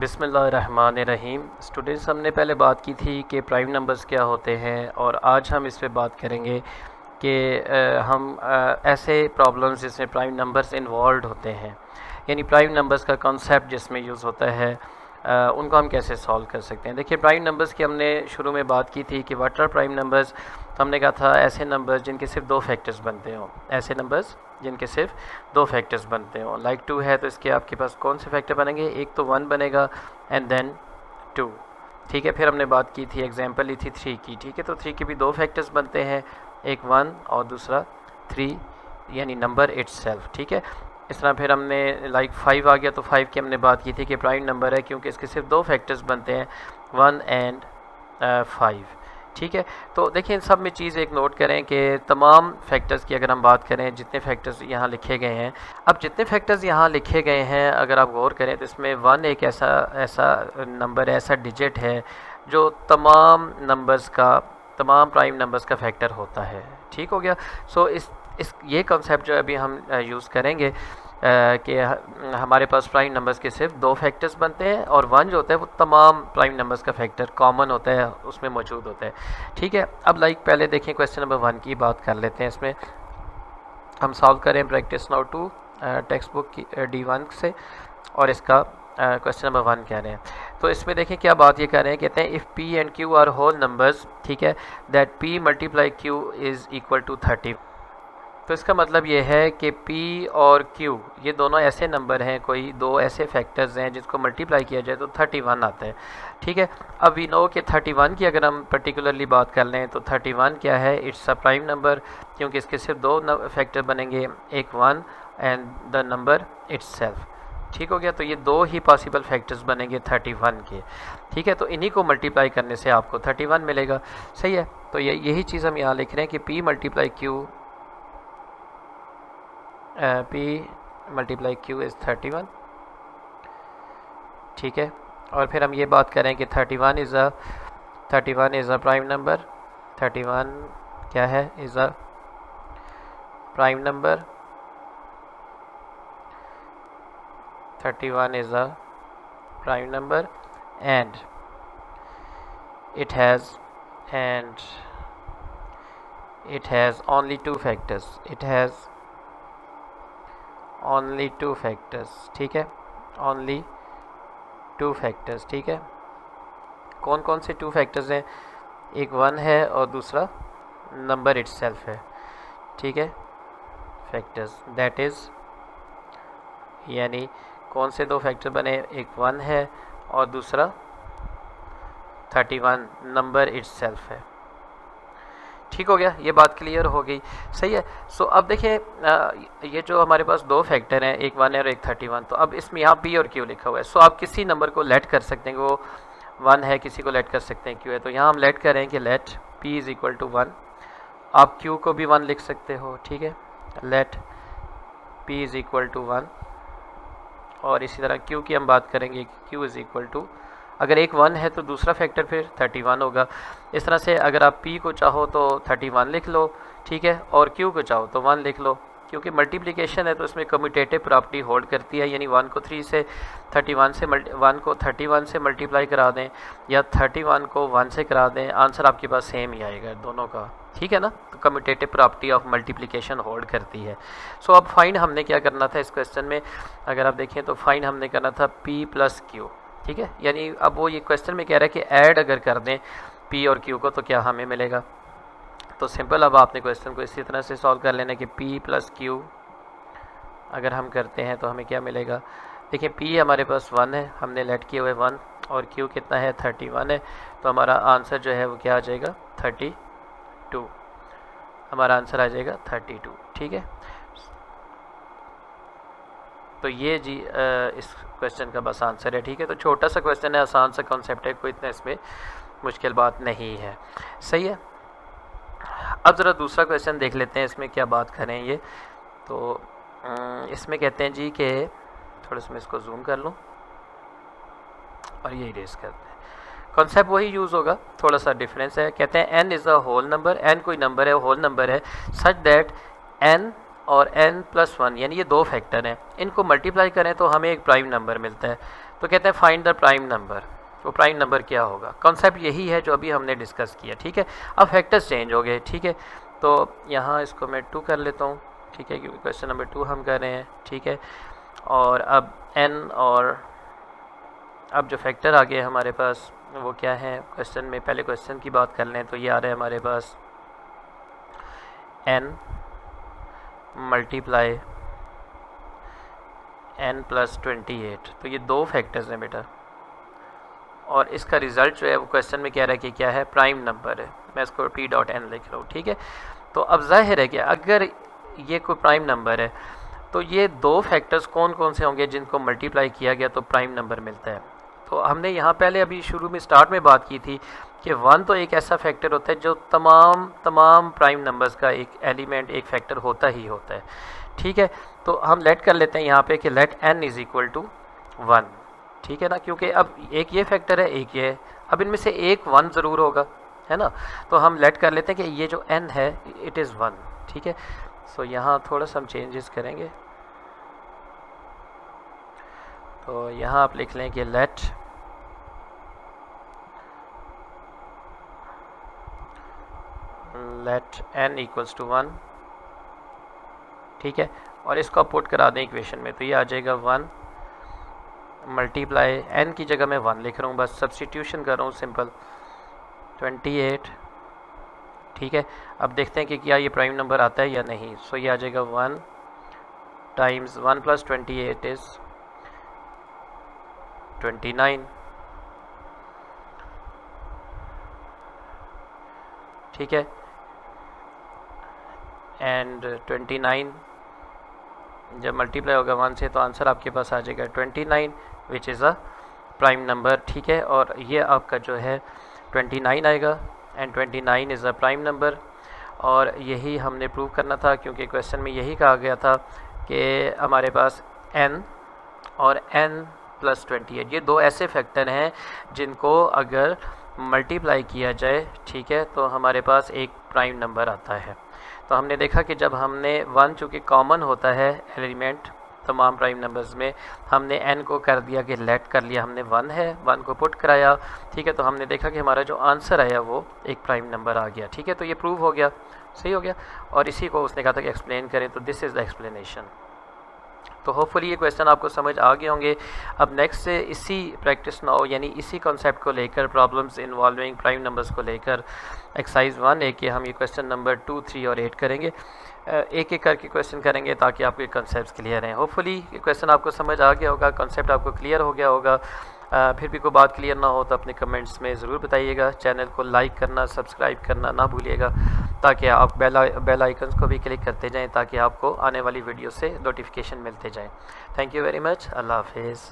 बिस्मिल्लाहिर्रहमानिर्रहीम। स्टूडेंट्स, हमने पहले बात की थी कि प्राइम नंबर्स क्या होते हैं और आज हम इस पे बात करेंगे कि हम ऐसे प्रॉब्लम्स जिसमें प्राइम नंबर्स इन्वॉल्व होते हैं, यानी प्राइम नंबर्स का कॉन्सेप्ट जिसमें यूज़ होता है, उनको हम कैसे सॉल्व कर सकते हैं। देखिए, प्राइम नंबर्स की हमने शुरू में बात की थी कि व्हाट आर प्राइम नंबर्स। तो हमने कहा था ऐसे नंबर्स जिनके सिर्फ दो फैक्टर्स बनते हों, ऐसे नंबर्स जिनके सिर्फ दो फैक्टर्स बनते हों। लाइक 2 है तो इसके आपके पास कौन से फैक्टर बनेंगे, एक तो 1 बनेगा एंड देन 2। ठीक है, फिर हमने बात की थी, एग्जांपल ली थी 3 की। ठीक है, तो 3 के भी दो फैक्टर्स बनते हैं, एक 1 और दूसरा 3, यानी नंबर इट्सेल्फ। ठीक है, इस तरह फिर हमने लाइक 5 आ गया तो 5 की हमने बात की थी कि प्राइम नंबर है क्योंकि इसके सिर्फ दो फैक्टर्स बनते हैं, 1 एंड 5। ठीक है, तो देखिए इन सब में चीज़ एक नोट करें कि तमाम फैक्टर्स की अगर हम बात करें, जितने फैक्टर्स यहाँ लिखे गए हैं, अब जितने फैक्टर्स यहाँ लिखे गए हैं अगर आप गौर करें तो इसमें 1 एक ऐसा नंबर है, ऐसा डिजिट है जो तमाम नंबर्स का, तमाम प्राइम नंबर्स का फैक्टर होता है। ठीक हो गया। सो इस ये कॉन्सेप्ट जो अभी हम यूज़ करेंगे कि हमारे पास प्राइम नंबर्स के सिर्फ दो फैक्टर्स बनते हैं और 1 जो होता है वो तमाम प्राइम नंबर्स का फैक्टर कॉमन होता है, उसमें मौजूद होता है। ठीक है, अब लाइक पहले देखें क्वेश्चन नंबर 1 की बात कर लेते हैं। इसमें हम सॉल्व करें प्रैक्टिस नाउ 2 टेक्स्ट बुक की D1 से, और इसका क्वेश्चन नंबर 1 कह रहे हैं। तो इसमें देखें क्या बात ये कह रहे हैं, कहते हैं if P and Q are whole numbers, ठीक है, that P multiply Q is equal to 30। तो इसका मतलब ये है कि P और Q ये दोनों ऐसे नंबर हैं, कोई दो ऐसे फैक्टर्स हैं जिसको मल्टीप्लाई किया जाए तो 31 आता है। ठीक है, अब वी नो कि 31 की अगर हम पर्टिकुलरली बात कर लें तो 31 क्या है, इट्स अ प्राइम नंबर क्योंकि इसके सिर्फ दो फैक्टर बनेंगे, एक 1 एंड द नंबर इट्सेल्फ। ठीक हो गया, तो ये दो ही पॉसिबल फैक्टर्स बनेंगे 31 के। ठीक है, तो इन्हीं को मल्टीप्लाई करने से आपको 31 मिलेगा। सही है, तो यही चीज़ हम यहाँ लिख रहे हैं कि P multiply Q, P multiply Q is 31। ठीक है, और फिर हम ये बात करें कि 31 इज़ अ प्राइम नंबर। 31 क्या है, is a prime number. 31 is a prime number and it has only two factors. It has only two factors. ठीक है, only two factors। ठीक है, कौन कौन से टू फैक्टर्स हैं, एक 1 है और दूसरा नंबर इट्सेल्फ है। ठीक है, फैक्टर्स दैट इज़, यानी कौन से दो फैक्टर बने, एक 1 है और दूसरा 31 नंबर इट्सेल्फ है। ठीक हो गया, ये बात क्लियर हो गई। सही है। सो अब देखिए ये जो हमारे पास दो फैक्टर हैं, एक 1 है और एक 31, तो अब इसमें यहाँ P और Q लिखा हुआ है। सो आप किसी नंबर को लेट कर सकते हैं कि वो 1 है, किसी को लेट कर सकते हैं Q है। तो यहाँ हम लेट करें कि let P is equal to 1। आप Q को भी 1 लिख सकते हो। ठीक है, let P is equal to 1, और इसी तरह Q की हम बात करेंगे कि Q इज़ इक्वल टू, अगर एक 1 है तो दूसरा फैक्टर फिर 31 होगा। इस तरह से अगर आप P को चाहो तो 31 लिख लो, ठीक है, और Q को चाहो तो 1 लिख लो, क्योंकि मल्टीप्लिकेशन है तो इसमें कम्यूटेटिव प्रॉपर्टी होल्ड करती है, यानी 1 को 3 से 31 से 1 को 31 से मल्टीप्लाई करा दें या 31 को 1 से करा दें, आंसर आपके पास सेम ही आएगा दोनों का। ठीक है ना, तो commutative property of multiplication hold करती है। सो अब फाइंड हमने क्या करना था इस क्वेश्चन में, अगर आप देखें तो फाइंड हमने करना था P प्लस Q। ठीक है, यानी अब वो ये क्वेश्चन में कह रहा है कि ऐड अगर कर दें P और Q को तो क्या हमें मिलेगा। तो सिंपल, अब आपने क्वेश्चन को इसी तरह से सॉल्व कर लेना कि P प्लस Q अगर हम करते हैं तो हमें क्या मिलेगा। देखिए P हमारे पास 1 है, हमने लेट किए हुए 1, और Q कितना है, 31 है, तो हमारा आंसर जो है वो क्या आ जाएगा, 32। हमारा आंसर आ जाएगा 32। ठीक है, तो ये जी इस क्वेश्चन का बस आंसर है। ठीक है, तो छोटा सा क्वेश्चन है, आसान सा कॉन्सेप्ट है, कोई इतना इसमें मुश्किल बात नहीं है। सही है, अब ज़रा दूसरा क्वेश्चन देख लेते हैं, इसमें क्या बात करें ये। तो इसमें कहते हैं जी कि थोड़ा सा मैं इसको जूम कर लूँ और ये इरेज करते हैं, कॉन्सेप्ट वही यूज़ होगा, थोड़ा सा डिफरेंस है। कहते हैं n is a whole number, n कोई नंबर है, होल नंबर है, सच दैट n और n प्लस 1, यानी ये दो फैक्टर हैं, इनको मल्टीप्लाई करें तो हमें एक प्राइम नंबर मिलता है। तो कहते हैं फाइंड द प्राइम नंबर। वो प्राइम नंबर क्या होगा, कॉन्सेप्ट यही है जो अभी हमने डिस्कस किया, ठीक है। अब फैक्टर्स चेंज हो गए, ठीक है। तो यहाँ इसको मैं 2 कर लेता हूँ, ठीक है, क्योंकि क्वेश्चन नंबर 2 हम कर रहे हैं, ठीक है। और अब n, और अब जो फैक्टर आ गए हमारे पास वो क्या है, क्वेश्चन में पहले क्वेश्चन की बात कर लें तो ये आ रहा है हमारे पास n मल्टीप्लाई n प्लस 28। तो ये 2 फैक्टर्स हैं बेटा, और इसका रिज़ल्ट जो है वो क्वेश्चन में कह रहा है कि क्या है, प्राइम नंबर है। मैं इसको p.n लिख रहा हूँ, ठीक है। तो अब जाहिर है कि अगर ये कोई प्राइम नंबर है तो ये 2 फैक्टर्स कौन कौन से होंगे जिनको मल्टीप्लाई किया गया तो प्राइम नंबर मिलता है। तो हमने यहाँ पहले अभी शुरू में स्टार्ट में बात की थी कि 1 तो एक ऐसा फैक्टर होता है जो तमाम प्राइम नंबर्स का एक एलिमेंट, एक फैक्टर होता ही होता है, ठीक है। तो हम लेट कर लेते हैं यहाँ पे कि let n is equal to 1, ठीक है ना, क्योंकि अब एक ये फैक्टर है, एक ये है, अब इनमें से एक 1 ज़रूर होगा, है ना। तो हम लेट कर लेते हैं कि ये जो n है इट इज़ 1, ठीक है। सो यहाँ थोड़ा सा हम चेंजेस करेंगे। तो यहाँ आप लिख लें कि लेट n इक्वल्स टू 1, ठीक है। और इसको आप पुट करा दें इक्वेशन में, तो ये आ जाएगा 1 मल्टीप्लाई n की जगह मैं 1 लिख रहा हूँ, बस सब्स्टिट्यूशन कर रहा हूँ सिंपल, 28, ठीक है। अब देखते हैं कि क्या ये प्राइम नंबर आता है या नहीं। सो ये आ जाएगा 1 टाइम्स 1 प्लस 28 इज़ 29, ठीक है। एंड 29 जब मल्टीप्लाई होगा 1 से तो आंसर आपके पास आ जाएगा 29 which is a prime number, ठीक है। और ये आपका जो है 29 आएगा, and 29 is a prime number. और यही हमने प्रूव करना था, क्योंकि क्वेश्चन में यही कहा गया था कि हमारे पास n और n प्लस 28 ये 2 ऐसे फैक्टर हैं जिनको अगर मल्टीप्लाई किया जाए, ठीक है, तो हमारे पास एक प्राइम नंबर आता है। तो हमने देखा कि जब हमने 1 चूँकि कॉमन होता है एलिमेंट तमाम प्राइम नंबर्स में, हमने n को कर दिया कि लेट कर लिया, हमने 1 है 1 को पुट कराया, ठीक है। तो हमने देखा कि हमारा जो आंसर आया वो एक प्राइम नंबर आ गया, ठीक है। तो ये प्रूव हो गया, सही हो गया। और इसी को उसने कहा था कि एक्सप्लेन करें, तो दिस इज़ द एक्सप्लेनेशन। तो होपफुली ये क्वेश्चन आपको समझ आ गए होंगे। अब नेक्स्ट से इसी प्रैक्टिस ना हो, यानी इसी कॉन्सेप्ट को लेकर, प्रॉब्लम्स इन्वॉल्विंग प्राइम नंबर्स को लेकर एक्सरसाइज 1A के हम ये क्वेश्चन नंबर 2, 3 और 8 करेंगे। एक एक करके क्वेश्चन करेंगे ताकि आपके कॉन्सेप्ट्स क्लियर हैं। होपफुली ये क्वेश्चन आपको समझ आ गया होगा, कॉन्सेप्ट आपको क्लियर हो गया होगा। फिर भी कोई बात क्लियर ना हो तो अपने कमेंट्स में ज़रूर बताइएगा। चैनल को लाइक करना, सब्सक्राइब करना ना भूलिएगा, ताकि आप बेल आइकन्स को भी क्लिक करते जाएं ताकि आपको आने वाली वीडियो से नोटिफिकेशन मिलते जाएं। Thank you very much. अल्लाह हाफिज़।